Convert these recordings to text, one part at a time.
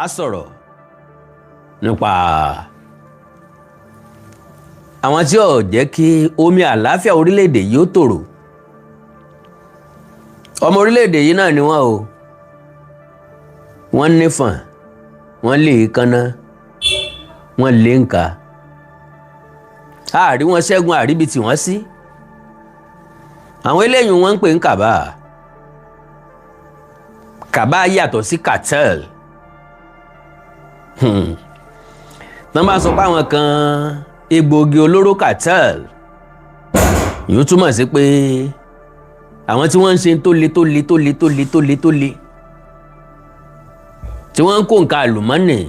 a sọ̀rọ̀ nípa àwọn tí ó jẹ́ kí omi àlàáfíà orílẹ̀-èdè yìí ó tòrò. Ọmọ orílẹ̀-èdè yìí náà ni wọ́n o. Wọ́n nífọ̀n, wọ́n lè kánná, wọ́n lè ń ka. Àárí wọn ṣẹ́gun àríbi tí wọ́n sí. Àwọn eléyìí wọ́n ń pè ń kàbá. Kàbá yàtọ̀ sí cartel. Tán bá sọ pé àwọn kan egbòogi olóró cartel, yóò túmọ̀ sí pé àwọn tí wọ́n ń ṣe tó le tí wọ́n ń kó nǹkan àlùmọ́nì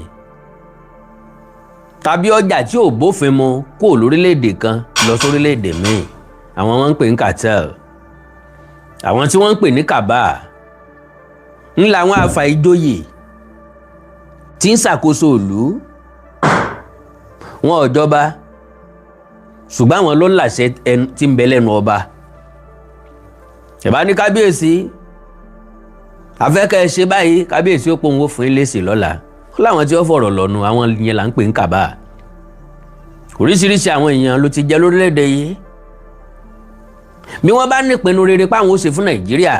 tàbí ọjà tí ò bófin mu kó lórílẹ̀‐èdè kan lọ sórílẹ̀‐èdè míì, àwọn wọ́n ń pè ní cartel. Àwọn tí wọ́n ń pè ní kàbá ńlá àwọn àfàìjòyè tí ń ṣàkóso ìlú. Wọn ò jọba, ṣùgbọ́n àwọn ló ń làṣẹ tí ń bẹ lẹ́nu ọba. Ìbá ní kábíyèsí afẹ́kẹ́ ṣe báyìí, kábíyèsí ó pòun ó fún ilé sí lọ́la. Ó láwọn tí ó fọ̀rọ̀ lọ́nu, àwọn yẹn là ń pè ń kàbá. Oríṣiríṣi àwọn èèyàn ló ti jẹ lórílẹ̀‐èdè yìí. Bí wọ́n bá nípinnu rere páwọn ó ṣe fún Nàìjíríà,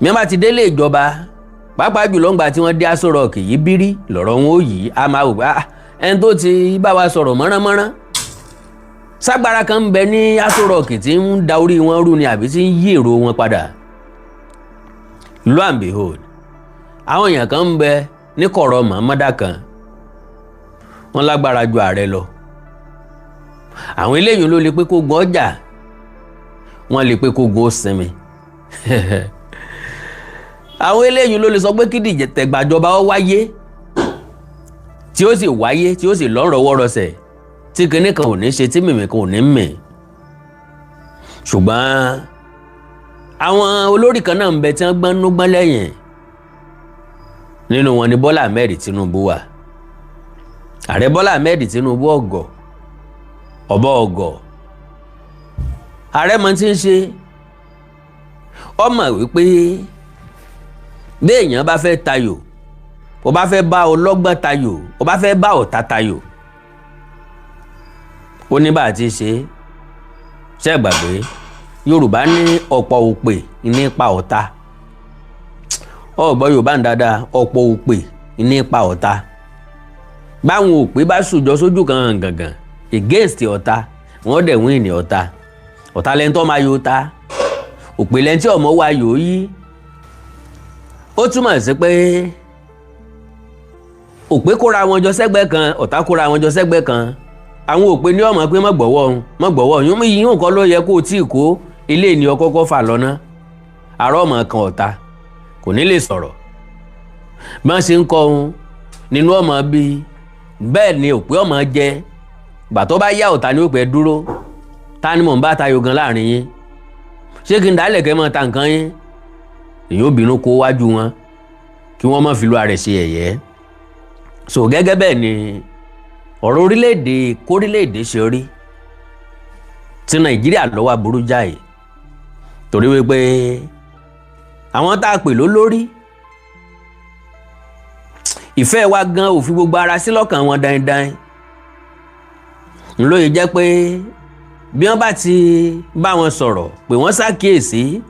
bí wọ́n bá ti délé ìjọba, pàápàá jùlọ ńgbà tí wọ́n dé Aso Rock yìí bírí lọ́rọ̀ wọn ó yìí, a máa wò pé ẹni tó ti bá wa sọ̀rọ̀ mọ́ránmọ́rán ságbára kan ń bẹ ní Aso Rock tí ń da orí wọn rú ni àbí tí ń yí èrò wọn padà. Lo and behold, àwọn èèyàn kan ń bẹ ní kọ̀rọ̀ mọ̀ọ́mọ́dá kan, wọ́n lágbára ju ààrẹ lọ. Àwọn eléyìí ló lè pé kó gun ọjà, wọ́n lè pé kó gun ó sinmi. Àwọn eléyìí ló lè sọ pé kí ìdìtẹ̀gbàjọba ó wáyé, tí ó sì wáyé, tí ó sì lọ́rọ̀wọ́rọsẹ̀, tí kinní kan ò ní ṣe, tí mìmì kan ò ní mì. Ṣùgbọ́n àwọn olórí kan náà ń bẹ tí wọ́n gbọ́n nú gbọ́n lẹ́yìn. Nínú wọn ni Bọ́lá Ahmed Tinubu wà. Ààrẹ Bọ́lá Ahmed Tinubu ọ̀gọ̀, ọ̀bọ ọ̀gọ̀. Ààrẹ mọ̀ tí ń ṣe, ó mọ̀ wípé bí èèyàn bá fẹ́ tayò, ó bá fẹ́ bá ọlọ́gbọ́n tayò, ó bá fẹ́ bá ọ̀tá tayò, ó ní bá a ti ṣe. Ṣé gbàgbé Yorùbá ní ọ̀pọ̀ òpè nípa ọ̀tá. Ọ̀gbọ́n Yorùbá ń dáadáa, ọ̀pọ̀ òpè nípa ọ̀tá. Báwọn òpè bá ṣùjọ sójú kan gangan against ọ̀tá, wọ́n dẹ̀ win ní ọ̀tá. Ọ̀tá lẹ́ni tó máa yóò ta, òpè lẹ́ni tí ọmọ wa yóò yí. Ó túmọ̀ sí pé òpè kóra wọn jọ sẹ́gbẹ́ kan, ọ̀tá kóra wọn jọ sẹ́gbẹ́ kan. Àwọn òpè ní ọmọ pé mọ́gbọ̀wọ́ yín nǹkan ló yẹ kó o tí kó ilé ní ọkọ́kọ́ fà lọ́nà. Àárọ̀ ọmọ kan ọ̀tá kò ní lè sọ̀rọ̀. Bá ṣe ń kọ ohun nínú ọmọ bí bẹ́ẹ̀ ni òpè ọmọ jẹ. Gbà tó bá yá ọ̀tá ní òpè dúró, ta ni mò ń bá tayò gan láàrin yín? Ṣé kí n dálẹ̀ kẹ́ mọ́ ta nǹkan yín? Èyí ó bínú kó wájú wọn kí wọ́n má fi lu ààrẹ ṣe ẹ̀yẹ́. So gẹ́gẹ́ bẹ́ẹ̀ ni ọ̀rọ̀ orílẹ̀-èdè kórílẹ̀-èdè ṣe rí tí Nàìjíríà ló wà burú jáì. Torí wípé àwọn tá a pè lólórí, ìfẹ́ wa gan ò fi gbogbo ara sí lọ́kàn wọn dáindáin. Ńlóye jẹ́ pé bí wọ́n bá ti bá wọn sọ̀rọ̀ pé wọ́n ṣàkíyèsí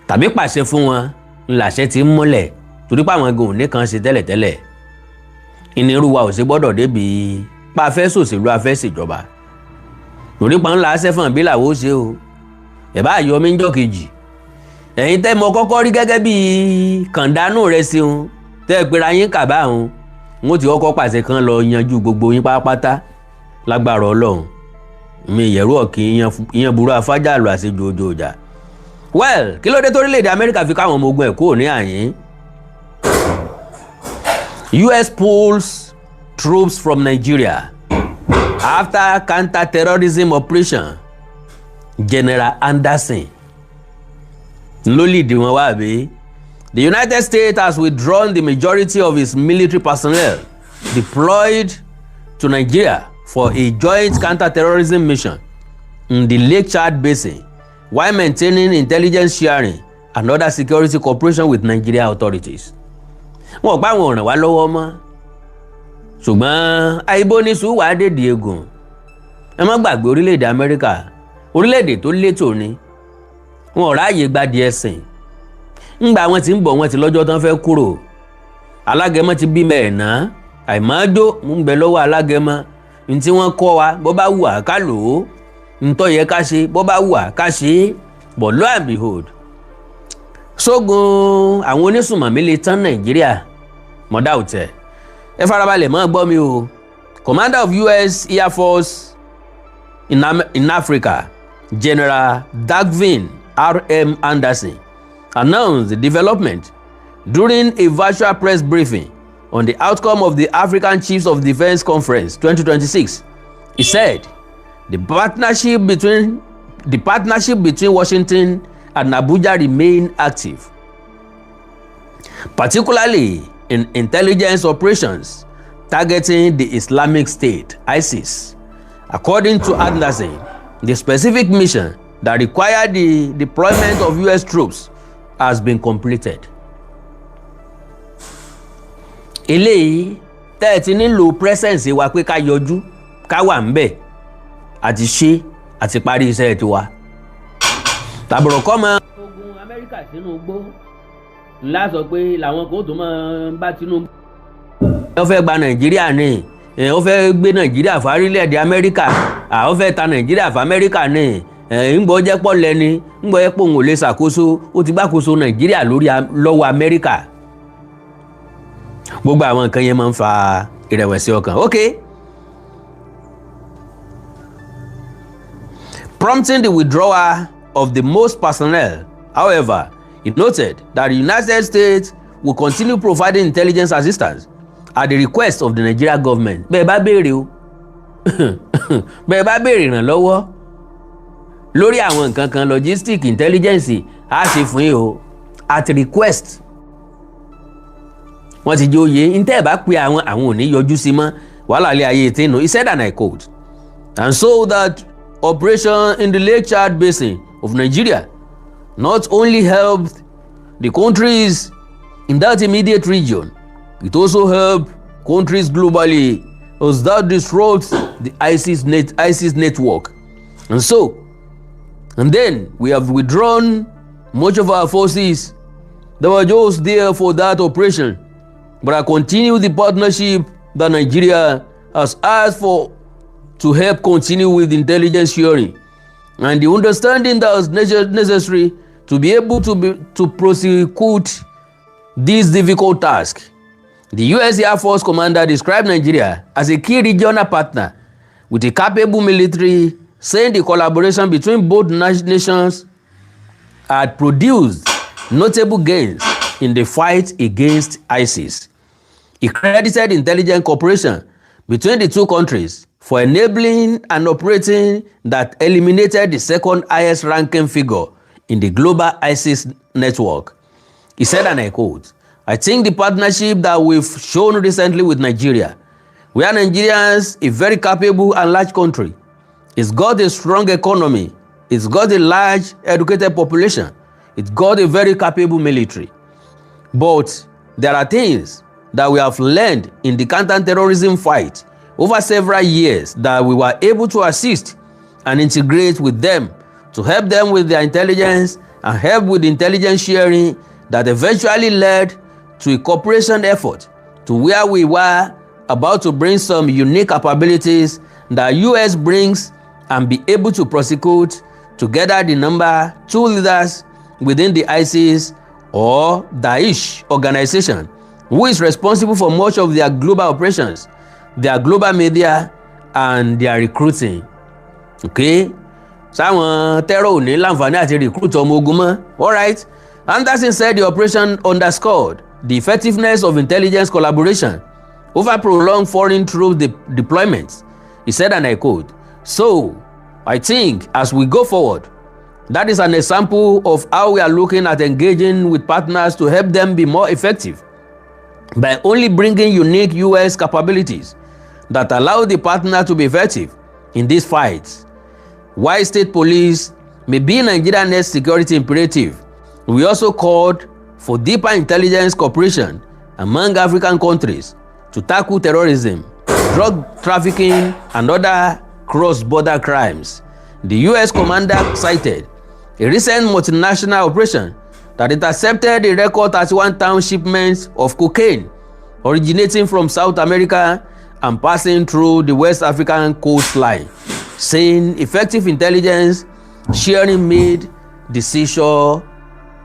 tàbí pàṣẹ fún wọn, ńláṣẹ ti ń múlẹ̀. Torí pé àwọn gan ò ní kan ṣe tẹ́lẹ̀tẹ́lẹ̀. Ìnirú wa ò sí gbọ́dọ̀ débi pa afẹ́ sòṣèlú afẹ́ ṣèjọba. Torí pa ńlá sẹ́fọ̀n bí làwọ̀ ṣe o. Ẹ̀bá àyọ mi ń jọ́ kejì. Ẹ̀yin tẹ́ mọ kọ́kọ́ rí gẹ́gẹ́ bí kàndánù rẹ̀ sí un, tẹ́ pera yín kàbá òun, wọ́n ti kọ́kọ́ pàṣẹ kan lọ yanjú gbogbo yín pátápátá lágbára Ọlọ́run. Mi ìyẹ̀rú ọ̀kì ìyẹn burú afájà lọ àṣejù ojú ọjà. Well, kí ló dé torílẹ̀-èdè Amẹ́ríkà fi káwọn ọmọ ogun ẹ̀ kúrò ní àyín? US pulls troops from Nigeria after counter-terrorism operation. General Anderson ló lead wọn wá bí. The United States has withdrawn the majority of its military personnel deployed to Nigeria for a joint counter-terrorism mission in the Lake Chad Basin while maintaining intelligence sharing and other security cooperation with Nigeria authorities. wọn ò pa àwọn ọ̀ràn wá lọ́wọ́ mọ́ ṣùgbọ́n àìbó ní sùúwà dèdè egun ẹ má gbàgbé orílẹ̀-èdè Amẹ́ríkà orílẹ̀-èdè tó létò ni wọn ò ráàyè gbadìí ẹ̀sìn ńgbà wọn ti ń bọ̀ wọn ti lọ́jọ́ tán fẹ́ kúrò alágẹmọ ti bímọ ẹ̀ ná àìmọ́jó ń bẹ lọ́wọ́ alágẹmọ ní tí wọ́n kọ́ wa bó bá wù á ká lò ó ntọ́ yẹ ká ṣe bó bá wù á ká ṣe é but lo and behold sógun àwọn onísùnmọ̀mí lè tán Nàìjíríà mọ̀dá òtẹ̀ ẹ farabalẹ̀ mọ́ gbọ́ mi o Commander of US Air Force in Africa General Dagvin R.M. Anderson announced the development during a virtual press briefing on the outcome of the African Chiefs of Defense Conference 2026. He said the partnership between Washington and Abuja remain active, particularly in intelligence operations targeting the Islamic State (ISIS). According to Anderson, the specific mission that required the deployment of US troops has been completed. Eléyìí tẹ́ ẹ ti nílò presence wa pé ká yọjú ká wà ń bẹ̀ àti ṣe àti parí iṣẹ́ tiwa. Tàbùrọ̀ kọ́ mọ. Ogun Amẹ́ríkà sínú igbó ńlá sọ pé làwọn kò tó máa bá Tinubu. Wọ́n fẹ́ gba Nàìjíríà ní wọ́n fẹ́ gbé Nàìjíríà fún orílẹ̀-èdè Amẹ́ríkà wọ́n fẹ́ ta Nàìjíríà fún Amẹ́ríkà ní ńgbọ́ jẹ́ pọ̀ lẹ́ni ńgbọ́ jẹ́ pọ̀ òun ò lè ṣàkóso ó ti gbàkóso Nàìjíríà lọ́wọ́ Amẹ́ríkà. Gbogbo àwọn nǹkan yẹn máa ń fa ìrẹ̀wẹ̀sì ọkàn. Okay. Prompting the withdrawal of the most personnel, however, he noted that the United States will continue providing intelligence assistance at the request of the Nigerian government. Bẹ́ẹ̀ bá béèrè o bẹ́ẹ̀ bá béèrè ìrànlọ́wọ́ lórí àwọn nǹkan kan logistic intelligence á ṣe fún yín o at request. Wọ́n ti jẹ́ oyè ntẹ́ ẹ̀ bá pe àwọn ò ní yọjú sí mọ́ wàhálà ilé ayé tẹ́nu. He said and I quote, and so that operation in the Lake Chad Basin of Nigeria not only helped the countries in that immediate region, it also helped countries globally as that disrupts the ISIS network. And then we have withdrawn much of our forces that were just there for that operation. But I continue the partnership that Nigeria has asked for to help continue with intelligence sharing and the understanding that is necessary to be able to prosecute this difficult task. The U.S. Air Force commander described Nigeria as a key regional partner with a capable military, saying the collaboration between both nations had produced notable gains in the fight against ISIS. He credited intelligence cooperation between the two countries for enabling an operating that eliminated the second highest ranking figure in the global ISIS network. He said, and I quote, I think the partnership that we've shown recently with Nigeria, where Nigeria is a very capable and large country, it's got a strong economy, it's got a large educated population, it's got a very capable military. But there are things that we have learned in the counter-terrorism fight over several years that we were able to assist and integrate with them to help them with their intelligence and help with intelligence sharing that eventually led to a cooperation effort to where we were about to bring some unique capabilities that US brings and be able to prosecute together the number 2 leaders within the ISIS or Daesh organization, who is responsible for much of their global operations, their global media, and their recruiting. Okay? Sáwọn tẹ́rọ ò ní láǹfààní àti recruit ọmọ ogun mọ́. Alright. Anderson said the operation underscored the effectiveness of intelligence collaboration over prolonged foreign troop deployments. He said, and I quote, so I think as we go forward, that is an example of how we are looking at engaging with partners to help them be more effective by only bringing unique US capabilities that allow the partner to be effective in these fights. While state police may be Nigeria's next security imperative, we also called for deeper intelligence cooperation among African countries to tackle terrorism, drug trafficking, and other cross-border crimes. The U.S. commander cited a recent multinational operation that intercepted a record 31,000 shipments of cocaine originating from South America and passing through the West African coastline, saying effective intelligence sharing made the seizure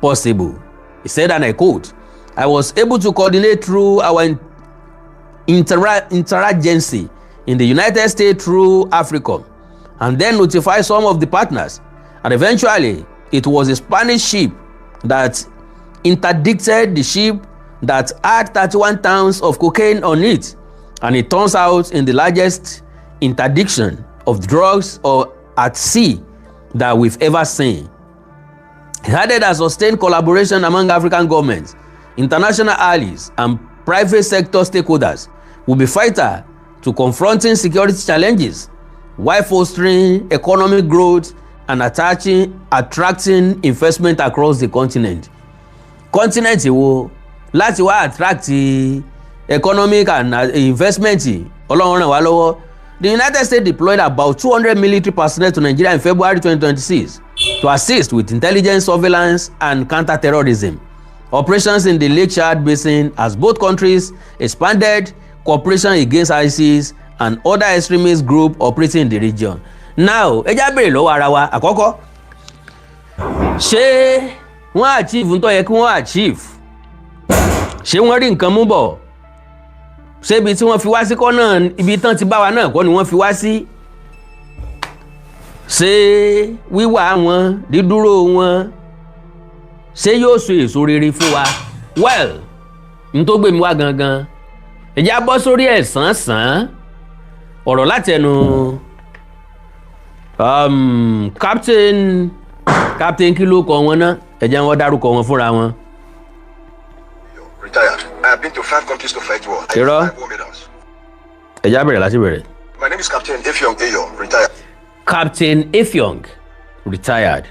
possible. He said, and I quote, "I was able to coordinate through our interagency in the United States through Africa, and then notify some of the partners, and eventually it was a Spanish ship that interdicted the ship that had 31 tons of cocaine on it, and it turns out in the largest interdiction of drugs or at sea that we've ever seen." He added that sustained collaboration among African governments, international allies, and private sector stakeholders will be vital to confronting security challenges while fostering economic growth and attracting investment across the continent. Continent wo láti wá attract economic and investment Ọlọ́run ràn wá lọ́wọ́. The United States deployed about 200 military personnel to Nigeria in February 2026 to assist with intelligence, surveillance, and counter-terrorism operations in the Lake Chad Basin as both countries expanded cooperation against ISIS and other extremist groups operating in the region. Now, ẹ já bèrè lọ́wọ́ ara wa àkọ́kọ́, ṣé wọ́n achieve ń tó yẹ kí wọ́n achieve? Ṣé wọ́n rí nǹkan mú bọ̀? Ṣé ibi tí wọ́n fi wá sí kọ́ náà, ibi tán ti bá wa náà kọ́ ni wọ́n fi wá sí? Ṣé wíwà wọn, dídúró wọn, ṣé yóò so èso rere fún wa? Well, n tó gbé mi wá gangan, ẹ já bọ́ sórí ẹ̀ sàn-án ọ̀rọ̀ láti ẹnu captain kí ló kọ wọn náà, ẹ jẹ́ wọ́n dárúkọ wọn fúnra wọn. Retired. I have been to 5 countries to fight war. I have 5 war medals. ẹ já bẹ̀rẹ̀ láti bẹ̀rẹ̀. My name is Captain Effiong Eyo, retired. Captain Effiong, retired.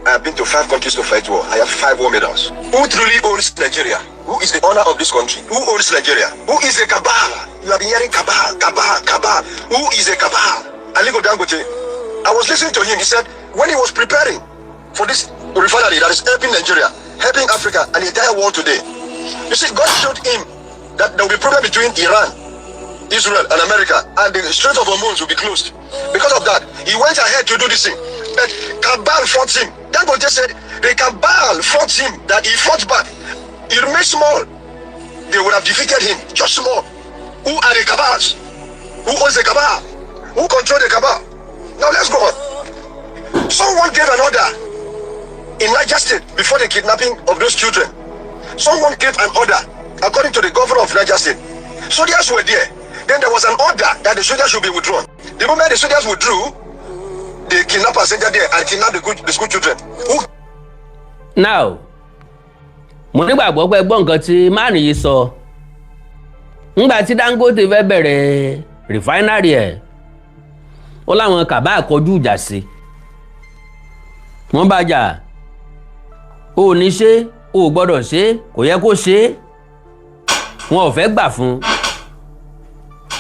I have been to 5 countries to fight war. I have 5 war medals. Who truly owns Nigeria? Who is the owner of this country? Who owns Nigeria? Who is a cabal? You have been hearing cabal, cabal, cabal. Who is a cabal? Aliko Dangote. I was listening to him. He said when he was preparing for this refinery that is helping Nigeria, helping Africa and the entire world today, you see, God showed him that there will be problem between Iran, Israel, and America, and the Strait of Hormuz will be closed. Because of that, he went ahead to do this thing. But cabal fought him. Dangote said the cabal fought him, that he fought back. He remained small. They would have defeated him, just small. Who are the cabals? Who owns the cabal? Who controls the cabal? Now let's go on. Someone gave an order in Niger State before the kidnapping of those children. Someone gave an order according to the governor of Niger State. Soldiers were there. Then there was an order that the soldiers should be withdrawn. The moment the soldiers withdrew, the kidnappers entered there and kidnapped the school children. Now, mo nígbàgbọ́ pé gbọ́ nǹkan tí máàlù yìí sọ. Nígbà tí Dangote fẹ́ bẹ̀rẹ̀ refinery ẹ̀, ó láwọn kàbá kọjú ìjà sí. Wọ́n bá jà, ó ní ṣe, ó gbọ́dọ̀ ṣe, kò yẹ kó ṣe. Wọn ò fẹ́ gbà fún.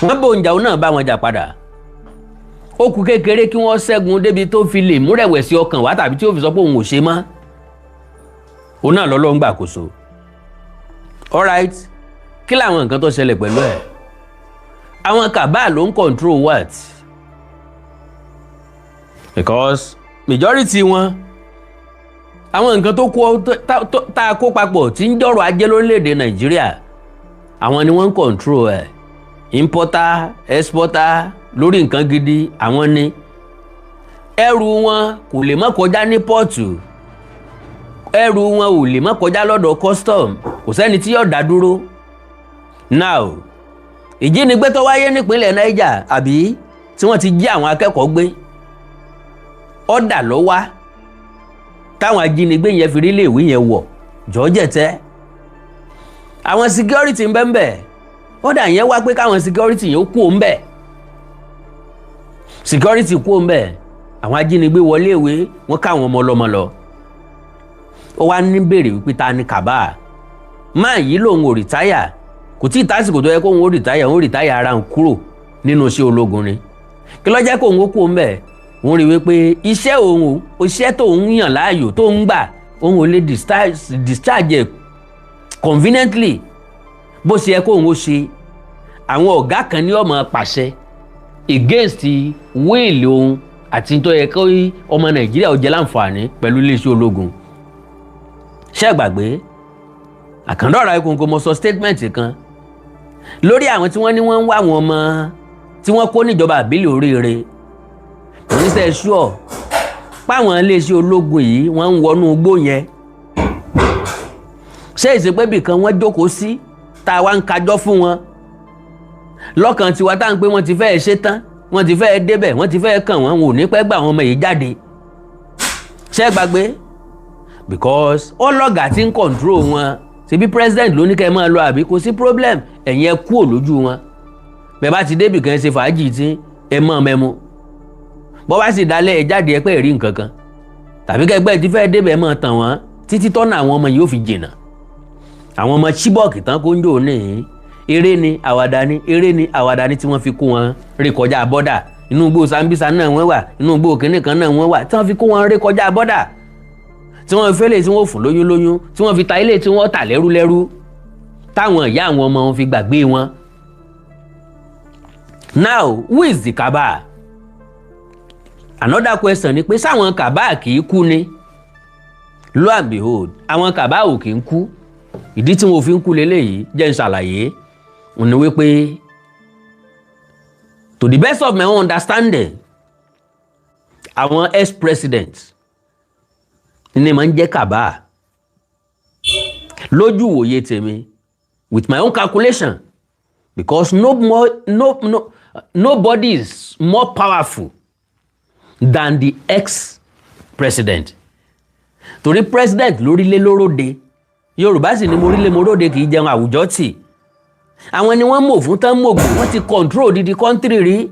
Wọ́n bò ń jà, òun náà bá wọn jà padà. Ó kù kékeré kí wọ́n ṣẹ́gun débi tó fi lè múrẹ̀wẹ̀sì ọkàn wá tàbí tí ó fi sọ pé òun ò ṣe mọ́. Òun náà lọ́lọ́ ń gbàkóso. Alright, kí làwọn nǹkan tó ṣẹlẹ̀ pẹ̀lú ẹ̀? Àwọn kàbá ló ń control what? Because majority wọn, àwọn nǹkan tó tá a kó papọ̀ tí ń dọ̀rọ̀ ajé lórílẹ̀‐èdè Nàìjíríà, àwọn ni wọ́n ń control ẹ̀. Importer, exporter, lórí nǹkan gidi, àwọn ni. Ẹrù wọn kò lè má kọjá ní pọ́ọ̀tù. Ẹrù wọn ò lè má kọjá lọ́dọ̀ custom. Kò sẹ́ni tí yóò dá dúró. Now, ìjínigbé tó wáyé nípínlẹ̀ Niger àbí tí wọ́n ti jí àwọn akẹ́kọ̀ọ́ gbé. Ọ̀dà ló wá táwọn ajínigbé yẹn fi rí iléèwé yẹn wọ̀ jọ́jẹ̀tẹ́. Àwọn security ń bẹ́ẹ̀ ọ̀dà yẹn wá pé káwọn security yẹn ó kú òun bẹ́ẹ̀. Security kú òun bẹ́ẹ̀. Àwọn ajínigbé wọlé ìwé, wọ́n káwọn ọmọ ọlọ́mọ lọ. Ó wá ní béèrè wípé ta ni kàbá. máa yìí lòun ò rìtáyà kò tí ì tásìkò tó yẹ kóun ó rìtáyà òun rìtáyà ara òun kúrò nínú iṣẹ́ ológun ni kí ló jẹ́ kóun ó kú òun bẹ́ẹ̀ òun rí wípé iṣẹ́ òun iṣẹ́ tóun yàn láàyò tóun gbà òun ò lè discharge conveniently bó ṣe yẹ kóun ó ṣe àwọn ọ̀gá kan ní ọmọ pàṣẹ against wíìlì òun àti tó yẹ kó ọmọ Nàìjíríà ó jẹ láǹfààní pẹ̀lú iléeṣẹ́ ológun ṣé gbàgbé àkàndọ̀rọ̀ ikùn kò mọ sọ statement kan lórí àwọn tí wọ́n ní wọ́n ń wá àwọn ọmọ tí wọ́n kó níjọba àbílẹ̀ oríire oníṣẹ́ ṣúọ̀ páwọn iléeṣẹ́ ológun yìí wọ́n ń wọnú igbó yẹn ṣé ìsìnkpébì kan wọ́n jókòó sí tá a wá ń kájọ́ fún wọn lọ́kàn tiwa tá à ń pé wọ́n ti fẹ́ ṣe tán wọ́n ti fẹ́ débẹ̀ wọ́n ti fẹ́ kàn wọ́n ò ní pẹ́ gbà àwọn ọmọ yìí jáde ṣé gbàgbé because ọlọ́gà ti ń control wọn ṣebí president ló ní kẹ́ ẹ máa lọ àbí kò sí problem ẹ̀yin ẹ kúò lójú wọn bẹ́ẹ̀ bá ti débì kan ṣe fàájì tí ẹ mọ̀ mẹ́mu bọ́ bá sì dálẹ̀ ẹ jáde ẹ pẹ́ rí nǹkan kan tàbí kẹgbẹ́ ti fẹ́ débẹ̀ mọ̀ tàn wọ́n títí tọ́nà àwọn ọmọ yìí ó fi jìnnà àwọn ọmọ Chibok tán kó ń jò ní eré ni àwàdà ni tí wọ́n fi kó wọn ré kọjá bọ́dà inú igbó Sambisa náà wọ́n wà inú igbó kínní kan náà wọ́n wà tí wọ́n fi kó wọn ré kọjá bọ́dà tí wọ́n fẹ́lẹ̀ tí wọ́n fún lóyún tí wọ́n fi ta ilé tí wọ́n tà lẹ́rú táwọn ìyá àwọn ọmọ wọn fi gbàgbé wọn. Now who is the cabal? Another question ni pé sáwọn cabal kì í kú ni? Lo and behold àwọn cabal ò kì í kú ìdí tí wọn ò fi ń kú leléyìí jẹ́ n ṣàlàyé òun ni wípé to the best of my own understanding àwọn ex-presidents ní máa ń jẹ́ cabal lójú wòye tèmi with my own calculation because nobody is more powerful than the ex-president torí president lórílẹ̀ lóróde Yorùbá sì ni morílẹ̀ moróde kì í jẹun àwùjọ tì àwọn ni wọ́n mọ̀ fún tán mọ̀gùn wọ́n ti control the country rí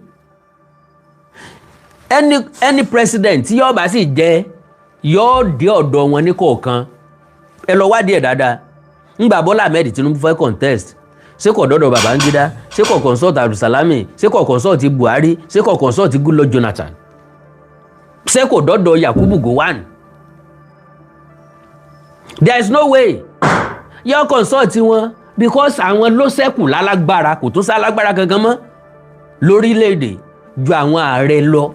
any president tí yóò bá sì jẹ́ yóò dé ọ̀dọ̀ wọn ní kọ̀ọ̀kan ẹ lọ wádìí ẹ̀ dáadáa ńgbà Bọ́lá Ahmed Tinubu fẹ́ contest ṣé kò dọ́dọ̀ Babangida ṣé kò consult Abdulsalami ṣé kò consult Buhari ṣé kò consult Goodluck Jonathan ṣé kò dọ́dọ̀ Yakubu Gowon there is no way yóò consult wọn because àwọn ló ṣẹ́kù lálágbára kò tún sálágbára kankan mọ́ lórílẹ̀‐èdè ju àwọn ààrẹ lọ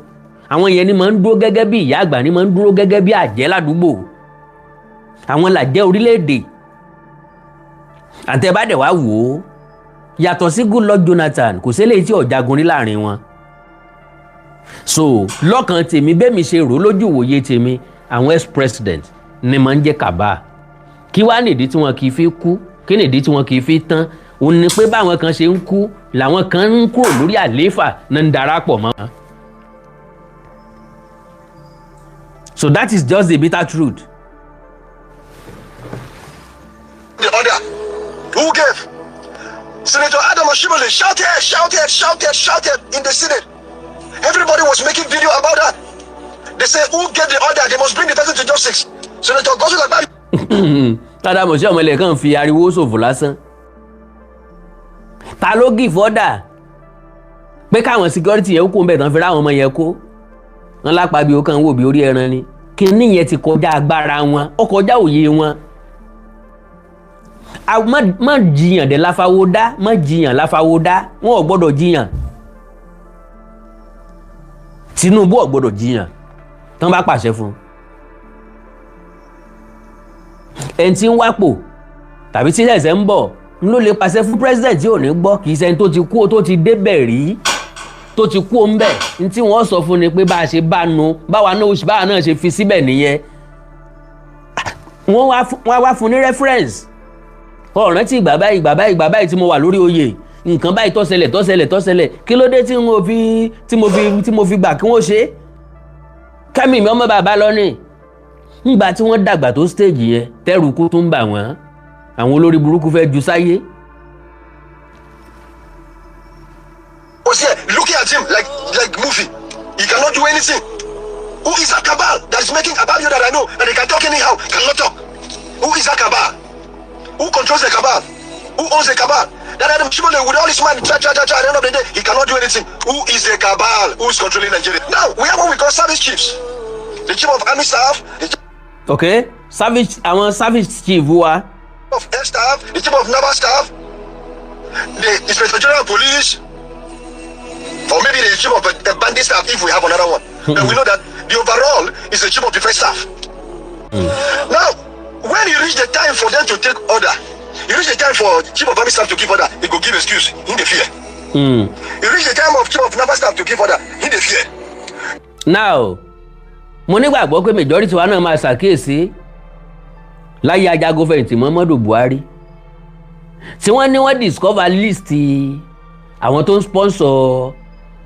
àwọn yẹn ni máa ń dúró gẹ́gẹ́ bí ìyá àgbà ni máa ń dúró gẹ́gẹ́ bí àjẹ́ ládùúgbò àwọn làjẹ́ orílẹ̀‐èdè àtẹ̀bádẹ̀ wá wò ó yàtọ̀ sí Goodluck Jonathan kò ṣẹlẹ̀ tí ọ̀jagun rí láàrin wọn so lọ́kàn tèmi bẹ́ẹ̀mi ṣe rò lójú wòye tèmi àwọn ex-president ni máa ń jẹ́ cabal kí wá nìdí tí wọn kì í fi kú kí nìdí tí wọn kì í fi tán òun ni pé báwọn kan ṣe ń kú làwọn kan ń kúrò lórí àlééfà náà ń darapọ̀ mọ́. So that is just the bitter truth. The order. Who gave? Senator Adam Oshimole shouted in the Senate. Everybody was making video about that. They say, who gave the order? They must bring the person to justice. Senator Gosu Adam Oshimole kàn fi ariwo ṣòfò lásán. Ta ló give order pé káwọn security yẹn kó ń bẹ̀ tán fi ráwọn ọmọ yẹn kó? Wọ́n lápá bí ó kàn wò bí orí ẹran ni. Kíní yẹn ti kọjá agbára wọn, ó kọjá òye wọn. Má jiyàn dé láfáwó dá, má jiyàn láfáwó dá, wọn ò gbọ́dọ̀ jiyàn. Tinubu ò gbọ́dọ̀ jiyàn tán bá pàṣẹ fún. Ẹni tí ń wápò tàbí tí ẹ̀sẹ̀ ń bọ̀ ló lè pàṣẹ fún president tí ò ní gbọ́ kì í ṣẹni tó ti kú tó ti débẹ̀ rí tó ti kú ń bẹ̀ ní tí wọ́n sọ fún ni pé bá a ṣe bá nu báwa náà ṣe fi síbẹ̀ nìyẹn. Wọ́n wá fún ní reference ọ̀ràn tí ìgbà báyìí tí mo wà lórí oyè nǹkan báyìí tó ṣẹlẹ̀ kí ló dé tí mo fi gbà kí wọ́n ṣe kẹ́mi mi ọmọ bàbá lọ́nìí nígbà tí wọ́n dàgbà tó stage yẹn tẹ́rù kú tó ń bà wọ́n àwọn olórí burúkú fẹ́ ju sáyé. Was here looking at him like movie. He cannot do anything. Who is that cabal that is making about you that I know and they can talk anyhow? Cannot talk. Who is that cabal? Who controls the cabal? Who owns the cabal? That Adam Shimole, with all his money, at the end of the day, he cannot do anything. Who is the cabal? Who is controlling Nigeria? Now, we have what we call service chiefs. The chief of army staff, the chief okay, service chief wa. of air staff, the chief of naval staff, the inspector general of police, or maybe the chief of the bandit staff if we have another one. And we know that the overall is the chief of defense staff. Now, when you reach the time for them to take order, you reach the time for chief of army staff to give order, he go give excuse, in the fear. You reach the time of chief of naval staff to give order, in the fear. Now, mo nígbàgbọ́ pé majority wa náà máa ṣàkíyèsí láyé ajagunfẹ̀yìntì Muhammadu Buhari tí wọ́n ní wọ́n discover list àwọn tó ń sponsor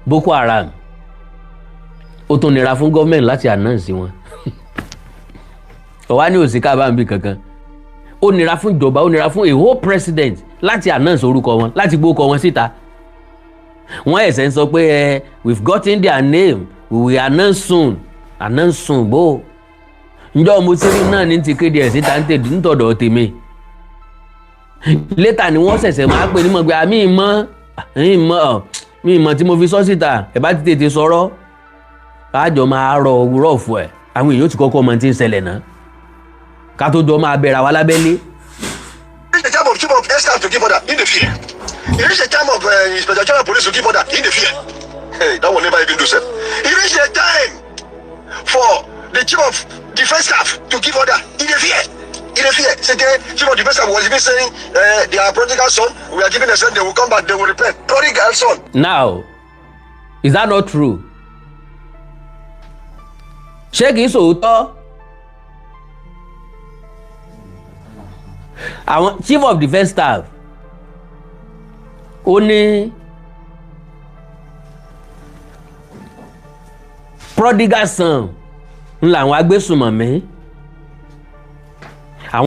Boko Haram ó tún nira fún gọ́ọ̀mẹ̀ntì láti announce wọn ọ̀wá ní òsì kábàámbì kankan ó nira fún ìjọba ó nira fún a whole president láti announce orúkọ wọn láti gbókọ wọn síta wọ́n ẹ̀sẹ̀ ń sọ pé we've gotten their name we will announce soon bó ǹjọ́ mo ti rí náà ní ti kéde ẹ̀ síta ń tèdè nítọ̀dọ̀ tèmi létà ni wọ́n ṣẹ̀ṣẹ̀ máa pè ní mọ̀ pé mi ìmọ̀ tí mo fi sọ síta ẹ̀ bá ti tètè sọ̀rọ̀ káàjọ máa rọ̀ fún ẹ̀ àwọn èèyàn ti kọ́kọ́ mọ̀ tí ń ṣẹlẹ̀ náà ká tó jọ máa bẹ̀rẹ̀ wa lábẹ́lé. It's the time of chief of air staff to give order, in the fear. It is the time of inspector general of police to give order, in the fear. Hey, that will never even do so. It is the time for the chief of defense staff to give order, in the fear. In the fear. Say the chief of defense staff was even saying they are prodigal son, we are giving a son, they will come back, they will repent. Prodigal son. Now, is that not true? Ṣé kìí sòótọ́? Àwọn chief of defence staff ó ní prodigal son ń làwọn agbésùnmọ̀mí